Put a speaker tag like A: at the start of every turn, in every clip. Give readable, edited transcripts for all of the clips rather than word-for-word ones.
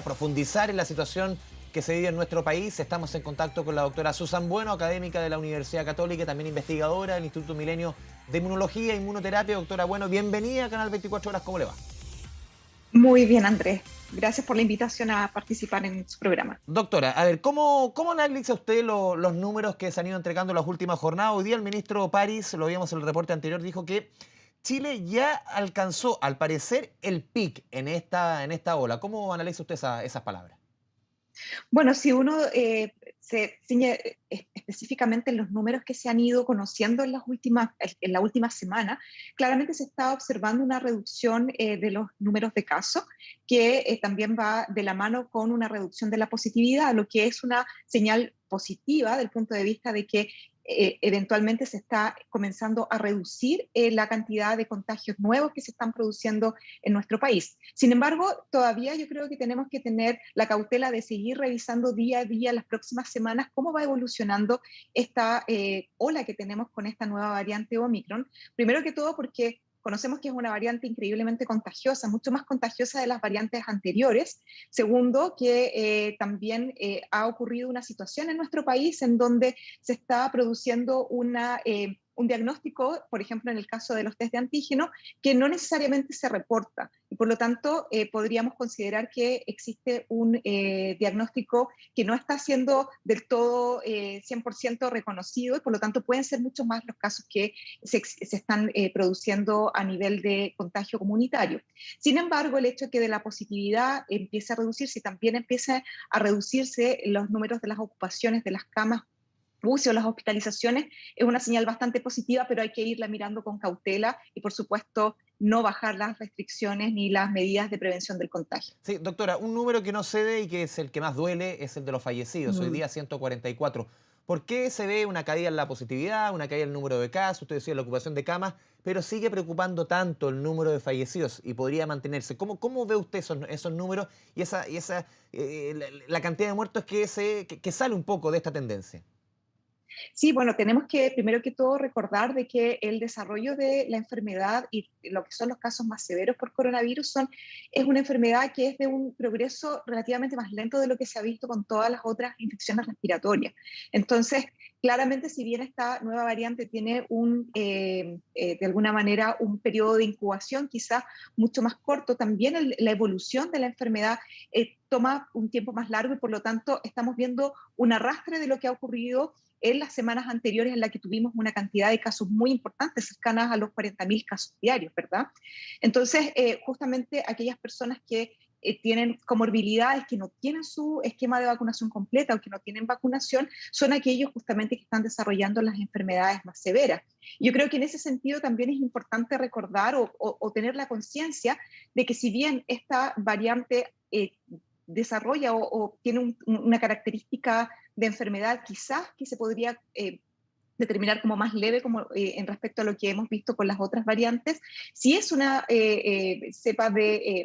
A: profundizar en la situación que se vive en nuestro país. Estamos en contacto con la doctora Susan Bueno, académica de la Universidad Católica, también investigadora del Instituto Milenio de Inmunología e Inmunoterapia. Doctora Bueno, bienvenida a Canal 24 Horas, ¿cómo le va?
B: Muy bien, Andrés. Gracias por la invitación a participar en su programa.
A: Doctora, a ver, ¿cómo analiza usted los números que se han ido entregando en las últimas jornadas? Hoy día el ministro París, lo vimos en el reporte anterior, dijo que Chile ya alcanzó, al parecer, el pic en esta ola. ¿Cómo analiza usted esas palabras?
B: Bueno, si uno se ciñe específicamente en los números que se han ido conociendo en la última semana, claramente se está observando una reducción de los números de casos, que también va de la mano con una reducción de la positividad, lo que es una señal positiva del punto de vista de que eventualmente se está comenzando a reducir la cantidad de contagios nuevos que se están produciendo en nuestro país. Sin embargo, todavía yo creo que tenemos que tener la cautela de seguir revisando día a día las próximas semanas cómo va evolucionando esta ola que tenemos con esta nueva variante Omicron. Primero que todo porque conocemos que es una variante increíblemente contagiosa, mucho más contagiosa de las variantes anteriores. Segundo, que también ha ocurrido una situación en nuestro país en donde se está produciendo un diagnóstico, por ejemplo, en el caso de los test de antígeno, que no necesariamente se reporta. Y por lo tanto, podríamos considerar que existe un diagnóstico que no está siendo del todo 100% reconocido y por lo tanto pueden ser muchos más los casos que se están produciendo a nivel de contagio comunitario. Sin embargo, el hecho de que de la positividad empiece a reducirse y también empiece a reducirse los números de las ocupaciones de las camas UCI o las hospitalizaciones es una señal bastante positiva, pero hay que irla mirando con cautela y, por supuesto, no bajar las restricciones ni las medidas de prevención del contagio.
A: Sí, doctora, un número que no cede y que es el que más duele es el de los fallecidos. Hoy
B: Mm.
A: día 144. ¿Por qué se ve una caída en la positividad, una caída en el número de casos? Usted decía la ocupación de camas, pero sigue preocupando tanto el número de fallecidos y podría mantenerse. ¿Cómo ve usted esos números y la cantidad de muertos que sale un poco de esta tendencia?
B: Sí, bueno, tenemos que primero que todo recordar de que el desarrollo de la enfermedad y lo que son los casos más severos por coronavirus es una enfermedad que es de un progreso relativamente más lento de lo que se ha visto con todas las otras infecciones respiratorias. Entonces, claramente, si bien esta nueva variante tiene de alguna manera un periodo de incubación quizás mucho más corto, también la evolución de la enfermedad toma un tiempo más largo y por lo tanto estamos viendo un arrastre de lo que ha ocurrido en las semanas anteriores en las que tuvimos una cantidad de casos muy importantes, cercanas a los 40.000 casos diarios, ¿verdad? Entonces, justamente aquellas personas que tienen comorbilidades, que no tienen su esquema de vacunación completa o que no tienen vacunación, son aquellos justamente que están desarrollando las enfermedades más severas. Yo creo que en ese sentido también es importante recordar o tener la conciencia de que si bien esta variante desarrolla o tiene una característica de enfermedad quizás que se podría determinar como más leve como, en respecto a lo que hemos visto con las otras variantes, si es una cepa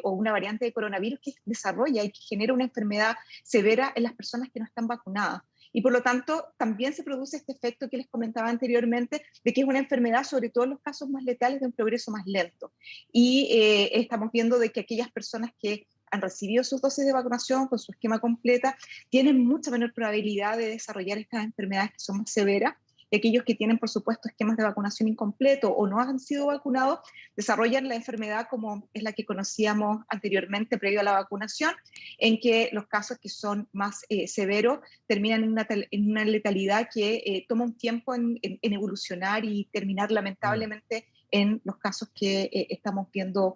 B: o una variante de coronavirus que desarrolla y que genera una enfermedad severa en las personas que no están vacunadas. Y por lo tanto, también se produce este efecto que les comentaba anteriormente, de que es una enfermedad, sobre todo en los casos más letales, de un progreso más lento. Y estamos viendo de que aquellas personas que han recibido sus dosis de vacunación con su esquema completa, tienen mucha menor probabilidad de desarrollar estas enfermedades que son más severas. Y aquellos que tienen, por supuesto, esquemas de vacunación incompleto o no han sido vacunados, desarrollan la enfermedad como es la que conocíamos anteriormente, previo a la vacunación, en que los casos que son más severos terminan en una letalidad que toma un tiempo en evolucionar y terminar
A: Mm.
B: lamentablemente en los casos que estamos viendo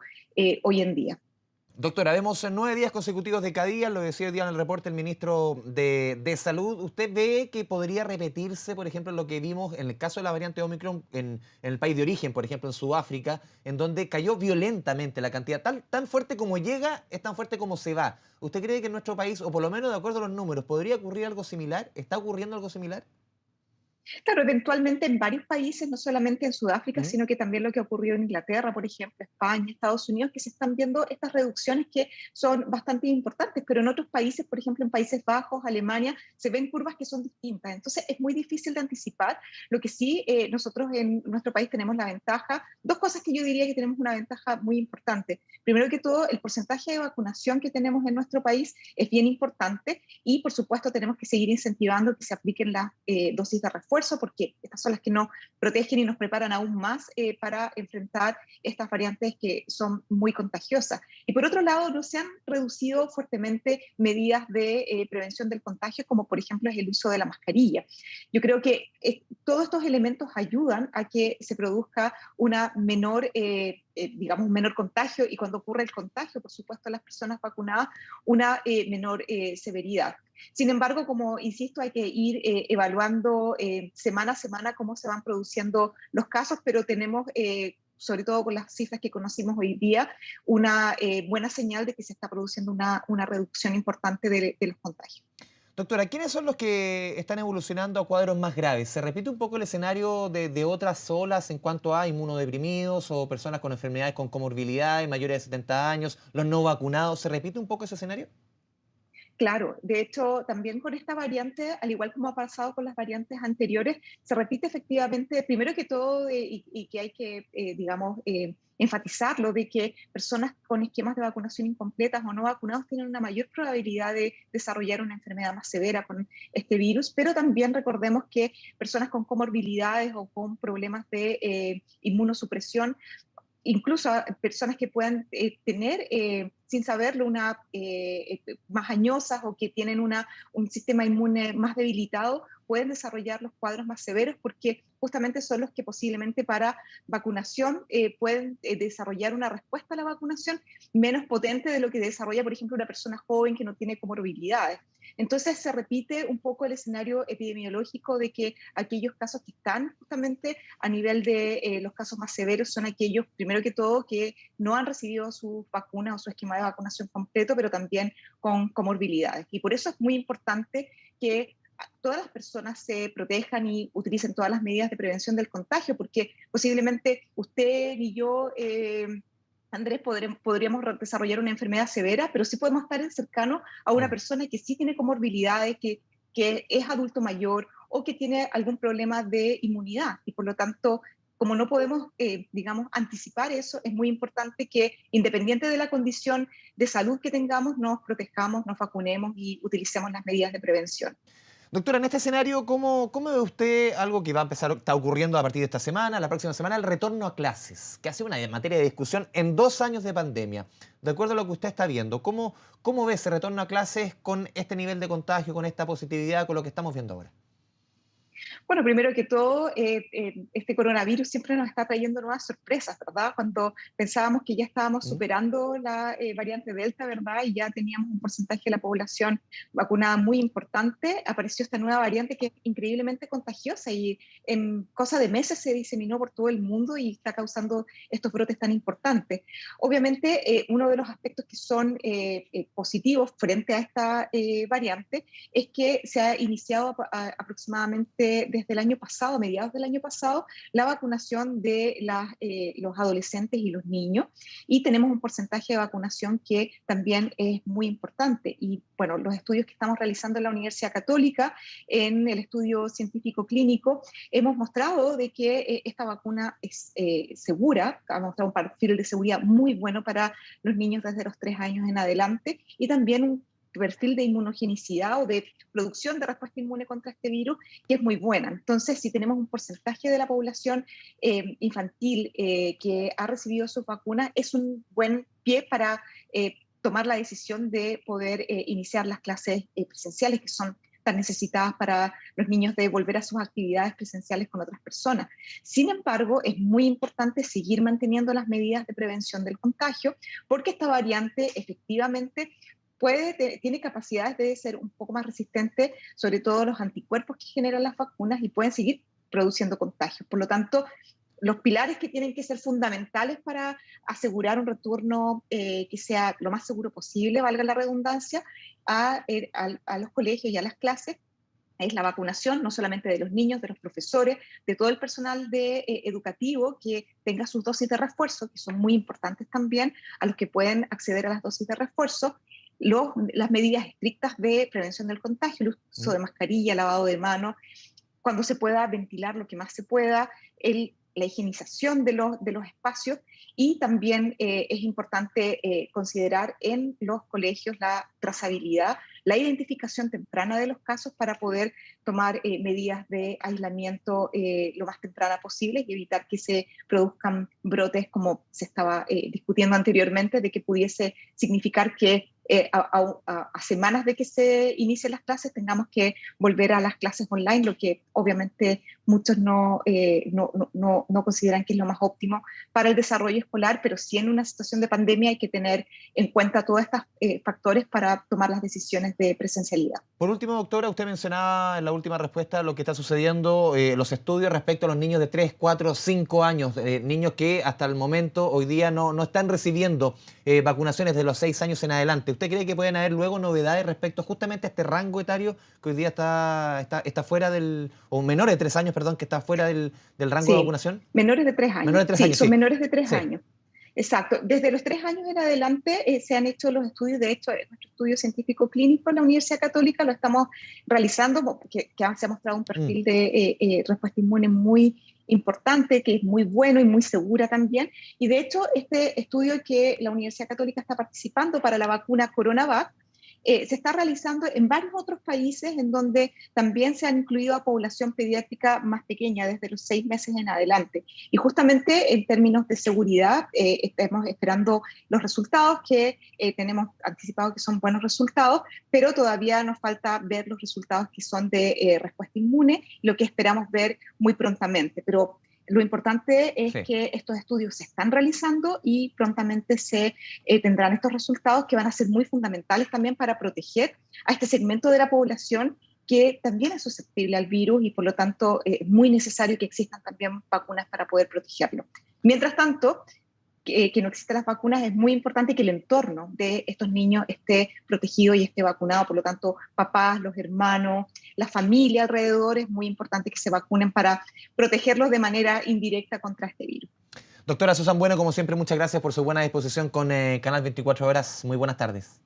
B: hoy en día.
A: Doctora, vemos 9 días consecutivos de caída, lo decía hoy día en el reporte el ministro de Salud. ¿Usted ve que podría repetirse, por ejemplo, lo que vimos en el caso de la variante Omicron en el país de origen, por ejemplo, en Sudáfrica, en donde cayó violentamente la cantidad? Tan fuerte como llega, es tan fuerte como se va. ¿Usted cree que en nuestro país, o por lo menos de acuerdo a los números, podría ocurrir algo similar? ¿Está ocurriendo algo similar?
B: Claro, eventualmente en varios países, no solamente en Sudáfrica,
A: ¿Mm?
B: sino que también lo que ocurrió en Inglaterra, por ejemplo, España, Estados Unidos, que se están viendo estas reducciones que son bastante importantes, pero en otros países, por ejemplo, en Países Bajos, Alemania, se ven curvas que son distintas. Entonces, es muy difícil de anticipar. Lo que sí, nosotros en nuestro país tenemos la ventaja, dos cosas que yo diría que tenemos una ventaja muy importante. Primero que todo, el porcentaje de vacunación que tenemos en nuestro país es bien importante y, por supuesto, tenemos que seguir incentivando que se apliquen las dosis de refuerzo, porque estas son las que nos protegen y nos preparan aún más para enfrentar estas variantes que son muy contagiosas. Y por otro lado, no se han reducido fuertemente medidas de prevención del contagio, como por ejemplo es el uso de la mascarilla. Yo creo que todos estos elementos ayudan a que se produzca una menor, digamos, un menor contagio, y cuando ocurre el contagio, por supuesto, a las personas vacunadas, una menor severidad. Sin embargo, como insisto, hay que ir evaluando semana a semana cómo se van produciendo los casos, pero tenemos, sobre todo con las cifras que conocimos hoy día, una buena señal de que se está produciendo una reducción importante de los contagios.
A: Doctora, ¿quiénes son los que están evolucionando a cuadros más graves? ¿Se repite un poco el escenario de otras olas en cuanto a inmunodeprimidos o personas con enfermedades con comorbilidades, mayores de 70 años, los no vacunados? ¿Se repite un poco ese escenario?
B: Claro, de hecho, también con esta variante, al igual como ha pasado con las variantes anteriores, se repite efectivamente, primero que todo, y que hay que, digamos, enfatizarlo, de que personas con esquemas de vacunación incompletas o no vacunados tienen una mayor probabilidad de desarrollar una enfermedad más severa con este virus, pero también recordemos que personas con comorbilidades o con problemas de inmunosupresión, incluso a personas que puedan tener, sin saberlo, más añosas o que tienen un sistema inmune más debilitado, pueden desarrollar los cuadros más severos, porque justamente son los que posiblemente para vacunación pueden desarrollar una respuesta a la vacunación menos potente de lo que desarrolla, por ejemplo, una persona joven que no tiene comorbilidades. Entonces se repite un poco el escenario epidemiológico de que aquellos casos que están justamente a nivel de los casos más severos son aquellos, primero que todo, que no han recibido sus vacunas o su esquema de vacunación completo, pero también con comorbilidades. Y por eso es muy importante que todas las personas se protejan y utilicen todas las medidas de prevención del contagio, porque posiblemente usted y yo, Andrés, podríamos desarrollar una enfermedad severa, pero sí podemos estar cercanos a una
A: Mm.
B: persona que sí tiene comorbilidades, que es adulto mayor o que tiene algún problema de inmunidad. Y por lo tanto, como no podemos, digamos, anticipar eso, es muy importante que, independiente de la condición de salud que tengamos, nos protejamos, nos vacunemos y utilicemos las medidas de prevención.
A: Doctora, en este escenario, ¿cómo ve usted algo que va a empezar, está ocurriendo a partir de esta semana, la próxima semana, el retorno a clases, que ha sido una materia de discusión en 2 años de pandemia? De acuerdo a lo que usted está viendo, ¿cómo ve ese retorno a clases con este nivel de contagio, con esta positividad, con lo que estamos viendo ahora?
B: Bueno, primero que todo, este coronavirus siempre nos está trayendo nuevas sorpresas, ¿verdad? Cuando pensábamos que ya estábamos
A: ¿Mm?
B: superando la variante Delta, ¿verdad? Y ya teníamos un porcentaje de la población vacunada muy importante, apareció esta nueva variante que es increíblemente contagiosa y en cosa de meses se diseminó por todo el mundo y está causando estos brotes tan importantes. Obviamente, uno de los aspectos que son positivos frente a esta variante es que se ha iniciado aproximadamente desde el año pasado, a mediados del año pasado, la vacunación de los adolescentes y los niños, y tenemos un porcentaje de vacunación que también es muy importante. Y bueno, los estudios que estamos realizando en la Universidad Católica, en el estudio científico clínico, hemos mostrado de que esta vacuna es segura, ha mostrado un perfil de seguridad muy bueno para los niños desde los 3 años en adelante, y también un perfil de inmunogenicidad o de producción de respuesta inmune contra este virus, que es muy buena. Entonces, si tenemos un porcentaje de la población infantil que ha recibido sus vacunas, es un buen pie para tomar la decisión de poder iniciar las clases presenciales, que son tan necesitadas para los niños de volver a sus actividades presenciales con otras personas. Sin embargo, es muy importante seguir manteniendo las medidas de prevención del contagio, porque esta variante efectivamente tiene capacidades de ser un poco más resistente, sobre todo a los anticuerpos que generan las vacunas, y pueden seguir produciendo contagios. Por lo tanto, los pilares que tienen que ser fundamentales para asegurar un retorno que sea lo más seguro posible, valga la redundancia, a los colegios y a las clases, es la vacunación, no solamente de los niños, de los profesores, de todo el personal educativo que tenga sus dosis de refuerzo, que son muy importantes también, a los que pueden acceder a las dosis de refuerzo, las medidas estrictas de prevención del contagio, el uso de mascarilla, lavado de manos, cuando se pueda ventilar lo que más se pueda, la higienización de los espacios y también es importante considerar en los colegios la trazabilidad, la identificación temprana de los casos para poder tomar medidas de aislamiento lo más temprana posible y evitar que se produzcan brotes como se estaba discutiendo anteriormente, de que pudiese significar que a semanas de que se inicien las clases tengamos que volver a las clases online, lo que obviamente muchos no consideran que es lo más óptimo para el desarrollo escolar, pero sí en una situación de pandemia hay que tener en cuenta todos estos factores para tomar las decisiones de presencialidad.
A: Por último, doctora, usted mencionaba en la última respuesta lo que está sucediendo, los estudios respecto a los niños de 3, 4, 5 años, niños que hasta el momento, hoy día, no están recibiendo vacunaciones de los 6 años en adelante. ¿Usted cree que pueden haber luego novedades respecto justamente a este rango etario que hoy día está fuera o menores de 3 años, perdón, que está fuera del rango de
B: Sí,
A: vacunación?
B: menores de 3 años.
A: Menores de 3
B: Sí,
A: años,
B: son
A: sí.
B: menores de 3
A: Sí.
B: años. Exacto. Desde los 3 años en adelante se han hecho los estudios. De hecho, nuestro estudio científico clínico en la Universidad Católica lo estamos realizando, porque se ha mostrado un perfil de respuesta inmune muy importante, que es muy bueno y muy segura también. Y de hecho, este estudio que la Universidad Católica está participando para la vacuna CoronaVac, se está realizando en varios otros países en donde también se han incluido a población pediátrica más pequeña, desde los 6 meses en adelante. Y justamente en términos de seguridad, estamos esperando los resultados que tenemos anticipado que son buenos resultados, pero todavía nos falta ver los resultados que son de respuesta inmune, lo que esperamos ver muy prontamente. Pero lo importante es que estos estudios se están realizando y prontamente se tendrán estos resultados que van a ser muy fundamentales también para proteger a este segmento de la población que también es susceptible al virus y por lo tanto es muy necesario que existan también vacunas para poder protegerlo. Mientras tanto, que no existan las vacunas, es muy importante que el entorno de estos niños esté protegido y esté vacunado. Por lo tanto, papás, los hermanos, la familia alrededor, es muy importante que se vacunen para protegerlos de manera indirecta contra este virus.
A: Doctora Susan Bueno, como siempre, muchas gracias por su buena disposición con Canal 24 Horas. Muy buenas tardes.